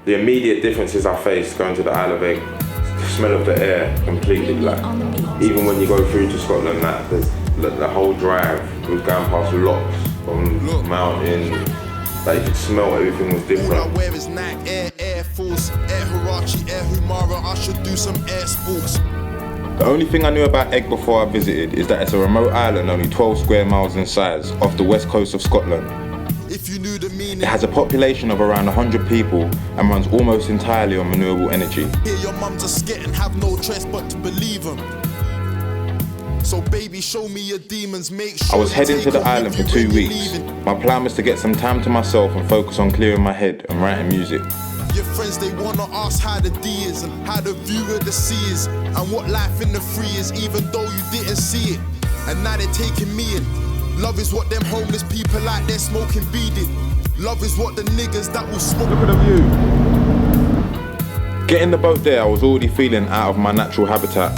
The immediate differences I faced going to the Isle of Eigg, the smell of the air completely, like, even when you go through to Scotland, like, there's the whole drive, we was going past locks on mountain, like you could smell everything was different. All I wear is Nike, Air Force, Air Hirachi, Air Humara, I should do some air sports. The only thing I knew about Eigg before I visited is that it's a remote island only 12 square miles in size off the west coast of Scotland. If you knew the meaning. It has a population of around 100 people and runs almost entirely on renewable energy. Hear your mum just get and have no choice but to believe them. So baby, show me your demons, make sure I was heading to the island for 2 weeks. My plan was to get some time to myself and focus on clearing my head and writing music. Your friends, they wanna ask how the D is and how the view of the sea is and what life in the free is, even though you didn't see it. And now they're taking me in. Love is what them homeless people like, they're smoking beaded. Love is what the niggas that will smoke. Look at the view. Getting the boat there, I was already feeling out of my natural habitat,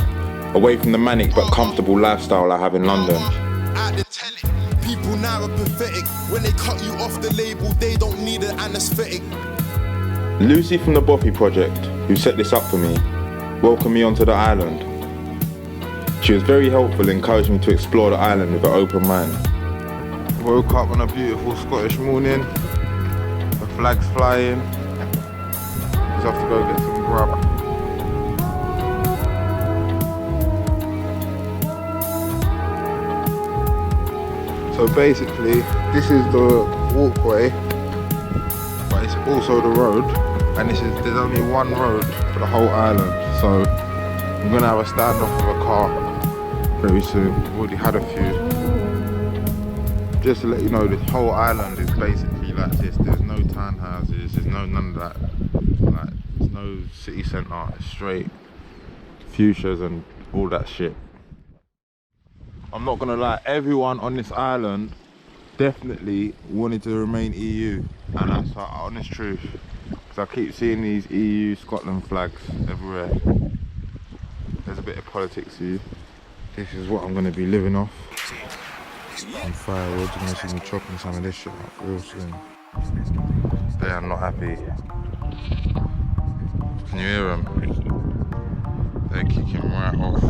away from the manic but comfortable lifestyle I have in London. Out the telly, people now are pathetic. When they cut you off the label, they don't need an anesthetic. Lucy from the Bothy Project, who set this up for me, welcomed me onto the island. She was very helpful, encouraging me to explore the island with an open mind. Woke up on a beautiful Scottish morning, the flag's flying. Just have to go get some grub. So basically, this is the walkway, but it's also the road, and there's only one road for the whole island. So I'm gonna have a standoff with a car very soon. We've already had a few. Just to let you know, this whole island is basically like this. There's no townhouses, there's none of that. Like, there's no city centre. It's straight fuchsias and all that shit. I'm not gonna lie, everyone on this island definitely wanted to remain EU, and that's the honest truth. Because I keep seeing these EU Scotland flags everywhere. There's a bit of politics here. This is what I'm gonna be living off. On firewood, you're gonna see me chopping some of this shit up real soon. They are not happy. Can you hear them? They're kicking right off.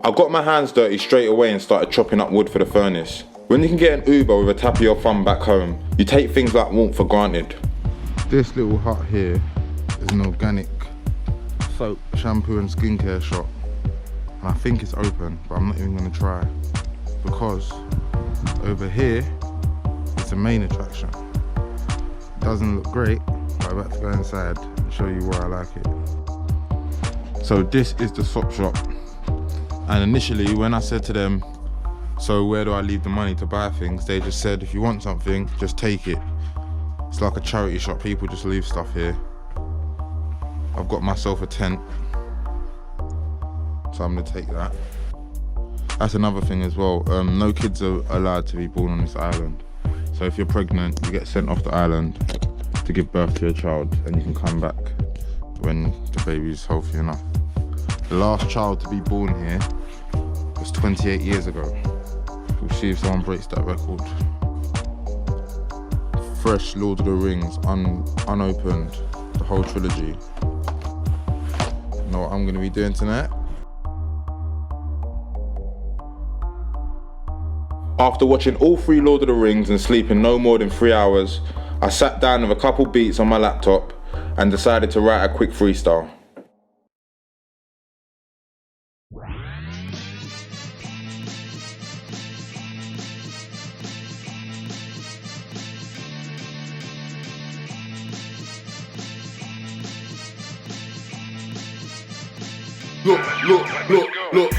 I got my hands dirty straight away and started chopping up wood for the furnace. When you can get an Uber with a tap of your thumb back home, you take things like warmth for granted. This little hut here is an organic soap, shampoo and skincare shop. And I think it's open, but I'm not even gonna try. Because over here, it's the main attraction. It doesn't look great, but I'm about to go inside and show you where I like it. So this is the soap shop. And initially, when I said to them, so where do I leave the money to buy things? They just said, if you want something, just take it. It's like a charity shop, people just leave stuff here. I've got myself a tent, so I'm gonna take that. That's another thing as well, no kids are allowed to be born on this island. So if you're pregnant, you get sent off the island to give birth to your child, and you can come back when the baby's healthy enough. The last child to be born here was 28 years ago. We'll see if someone breaks that record. Fresh Lord of the Rings, unopened, the whole trilogy. You know what I'm gonna be doing tonight? After watching all 3 Lord of the Rings and sleeping no more than 3 hours, I sat down with a couple beats on my laptop and decided to write a quick freestyle. Look.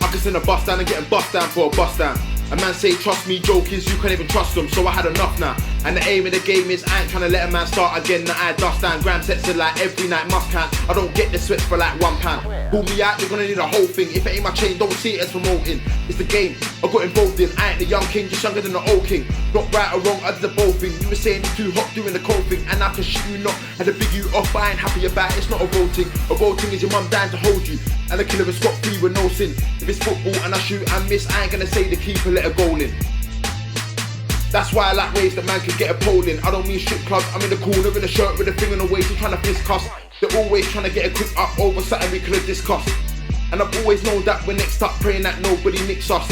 I can send a bus down and get a bus down for a bus down. A man say trust me, jokers, you can't even trust them, so I had enough now. And the aim of the game is I ain't trying to let a man start again. Now I dust down, gram sets are like every night must count. I don't get the sweats for like £1. Pull me out, you're gonna need a whole thing. If it ain't my chain, don't see it as promoting. It's the game I got involved in. I ain't the young king, just younger than the old king. Not right or wrong, I did the both thing. You were saying it's too hot doing the cold thing, and I can shit you not. Had to big you off, but I ain't happy about it. It's not a voting. A voting is your mum dying to hold you, and the killer is scot free with no sin. If it's football and I shoot and miss, I ain't gonna say the keeper let a goal in. That's why I like ways that man can get a pole in. I don't mean strip clubs, I'm in the corner in a shirt with a thing on the waist, trying to fist cuss. They're always trying to get a quick up over something we could have discussed. And I've always known that we're next up, praying that nobody nicks us.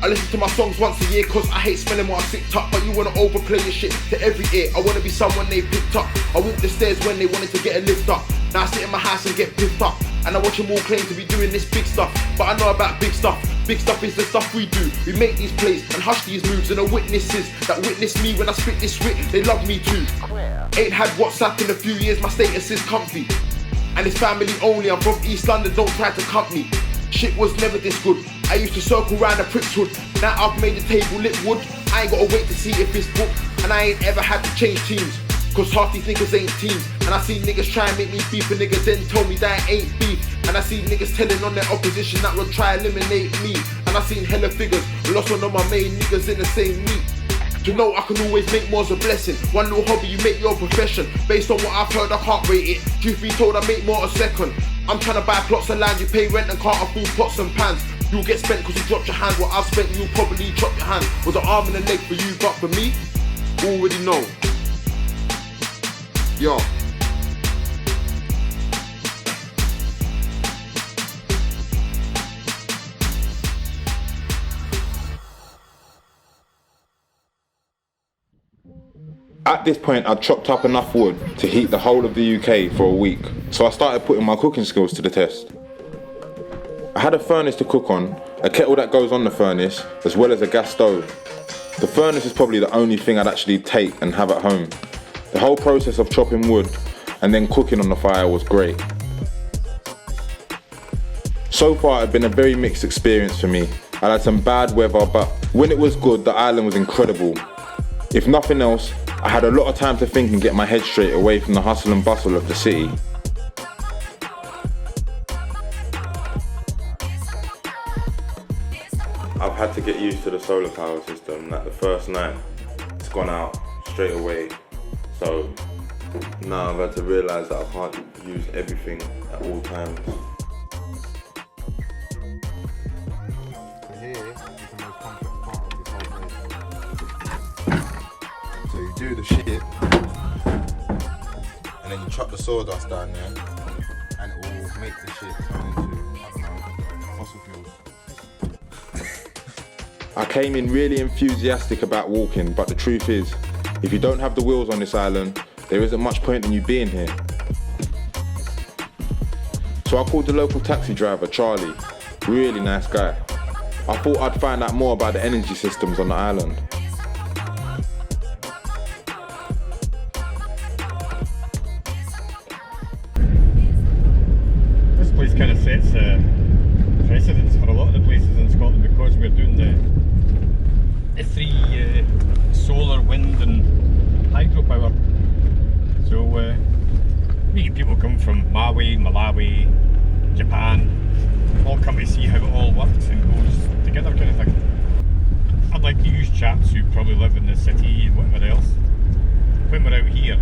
I listen to my songs once a year cause I hate smelling what I sicked up. But you wanna overplay your shit to every ear. I wanna be someone they picked up. I walked the stairs when they wanted to get a lift up. Now I sit in my house and get piffed up. And I watch them all claim to be doing this big stuff. But I know about big stuff. Big stuff is the stuff we do. We make these plays and hush these moves. And the witnesses that witness me when I spit this wit, they love me too. Ain't had WhatsApp in a few years, my status is comfy. And it's family only, I'm from East London, don't try to cut me. Shit was never this good. I used to circle round the prick's hood. Now I've made the table lit wood. I ain't gotta wait to see if it's booked. And I ain't ever had to change teams. Cause half these niggas ain't teams. And I see niggas try and make me beef, and niggas then tell me that I ain't beef. And I see niggas telling on their opposition that will try eliminate me. And I seen hella figures, lost one of my main niggas in the same meet. To know I can always make more's a blessing. One little hobby, you make your profession. Based on what I've heard, I can't rate it. Truth be told, I make more a second. I'm trying to buy plots of land, you pay rent and can't afford pots and pans. You'll get spent cause you dropped your hand. What I've spent, you'll probably drop your hand. Was an arm and a leg for you, but for me, already know. Yo. At this point, I'd chopped up enough wood to heat the whole of the UK for a week, so I started putting my cooking skills to the test. I had a furnace to cook on, a kettle that goes on the furnace, as well as a gas stove. The furnace is probably the only thing I'd actually take and have at home. The whole process of chopping wood and then cooking on the fire was great. So far, it had been a very mixed experience for me. I had some bad weather, but when it was good, the island was incredible. If nothing else, I had a lot of time to think and get my head straight away from the hustle and bustle of the city. I've had to get used to the solar power system. Like the first night, it's gone out straight away. So now I've had to realise that I can't use everything at all times. Here is the most complex part of this whole place. So you do the shit, and then you chuck the sawdust down there, and it will make the shit turn into, I don't know, fossil fuels. I came in really enthusiastic about walking, but the truth is, if you don't have the wheels on this island, there isn't much point in you being here. So I called the local taxi driver, Charlie, really nice guy. I thought I'd find out more about the energy systems on the island. This place kind of sets precedence for a lot of the places in Scotland because we're doing the three solar, wind and hydropower. So we get people come from Maui, Malawi, Japan, all come to see how it all works and goes together kind of thing. I'd like to use chaps who probably live in the city and whatever else. When we're out here,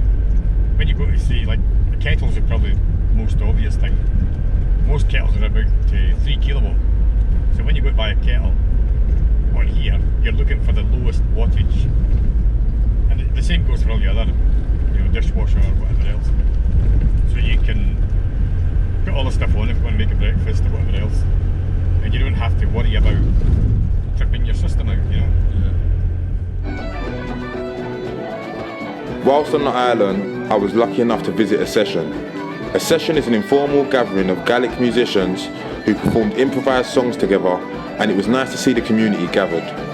when you go to see, like, the kettles are probably the most obvious thing. Most kettles are about 3 kilowatt. So when you go to buy a kettle on here, you're looking for the lowest wattage. And the same goes for all the other, dishwasher or whatever else. So you can put all the stuff on if you want to make a breakfast or whatever else. And you don't have to worry about tripping your system out, Whilst on the island, I was lucky enough to visit a session. A session is an informal gathering of Gaelic musicians who performed improvised songs together, and it was nice to see the community gathered.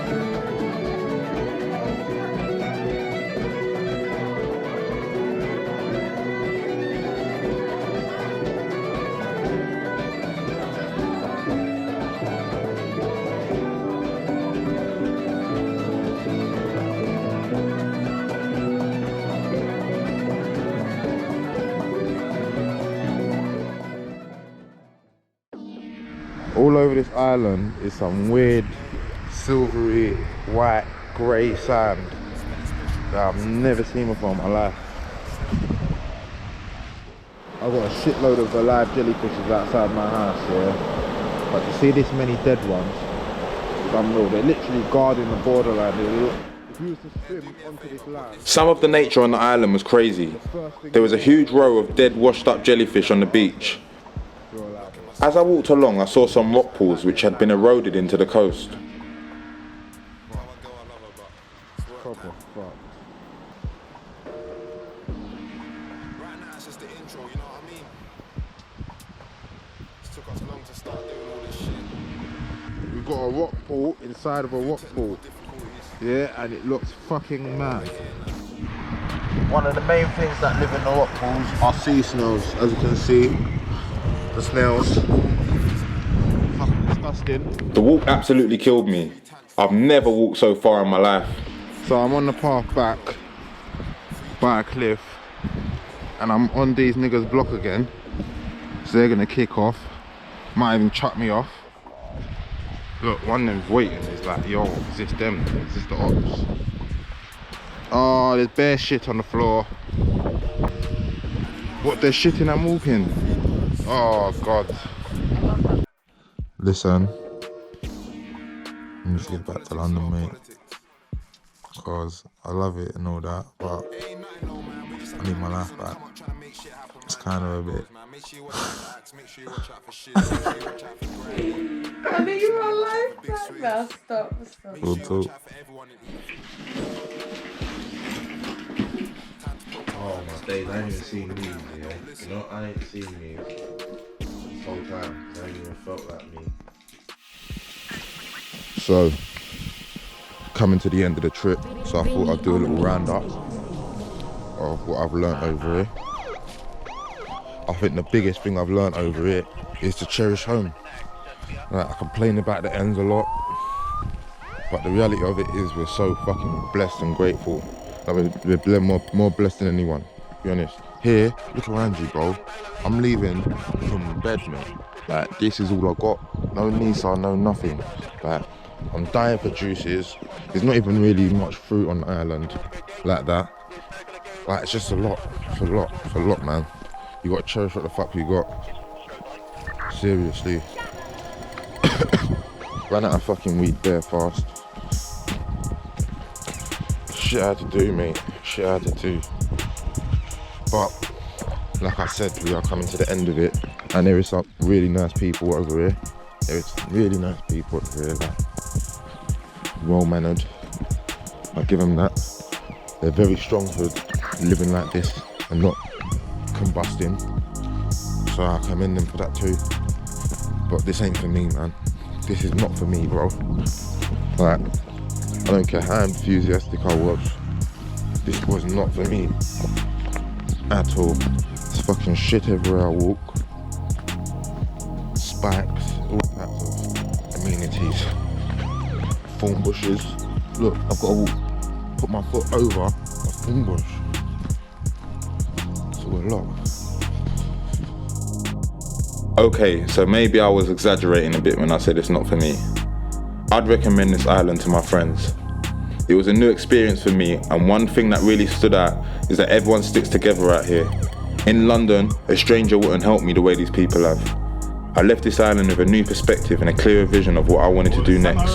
All over this island is some weird silvery, white, grey sand that I've never seen before in my life. I've got a shitload of alive jellyfishes outside my house, yeah. But to see this many dead ones, it's unreal. They're literally guarding the borderline. Some of the nature on the island was crazy. There was a huge row of dead, washed up jellyfish on the beach. As I walked along, I saw some rock pools which had been eroded into the coast. We've got a rock pool inside of a rock pool. Yeah, and it looks fucking mad. One of the main things that live in the rock pools are sea snails, as you can see. The snails. Fucking disgusting. The walk absolutely killed me. I've never walked so far in my life. So I'm on the path back by a cliff, and I'm on these niggas' block again. So they're gonna kick off. Might even chuck me off. Look, one of them's waiting. It's like, yo, is this them? Is this the ops? Oh, there's bare shit on the floor. What, they're shitting and walking? Oh, God. Listen. I need to get back to London, mate. Because I love it and all that, but I need my life back. It's kind of a bit... I need my life back. Now stop. We'll talk. Oh my days, I ain't even seen me, yeah. You know, I ain't seen me this whole time. I ain't even felt like me. So, coming to the end of the trip, so I thought I'd do a little roundup of what I've learnt over here. I think the biggest thing I've learnt over here is to cherish home. Like, I complain about the ends a lot, but the reality of it is we're so fucking blessed and grateful. Like, we're more blessed than anyone, to be honest. Here, look around you, bro. I'm leaving from bed, mate. Like, this is all I got. No Nisa, no nothing. Like, I'm dying for juices. There's not even really much fruit on the island like that. Like, it's just a lot. It's a lot. It's a lot, man. You gotta cherish what the fuck you got. Seriously. Ran out of fucking wheat bare fast. Shit I had to do, mate. Shit I had to do. But, like I said, we are coming to the end of it. And there is some really nice people over here. There's really nice people over here, like, well-mannered. I give them that. They're very strong for living like this and not combusting. So I commend them for that too. But this ain't for me, man. This is not for me, bro. Like, I don't care how enthusiastic I was. This was not for me at all. It's fucking shit everywhere I walk. Spikes, all types of amenities. Thorn bushes. Look, I've got to put my foot over a thorn bush. It's all a lot. Okay, so maybe I was exaggerating a bit when I said it's not for me. I'd recommend this island to my friends. It was a new experience for me, and one thing that really stood out is that everyone sticks together out here. In London, a stranger wouldn't help me the way these people have. I left this island with a new perspective and a clearer vision of what I wanted to do next.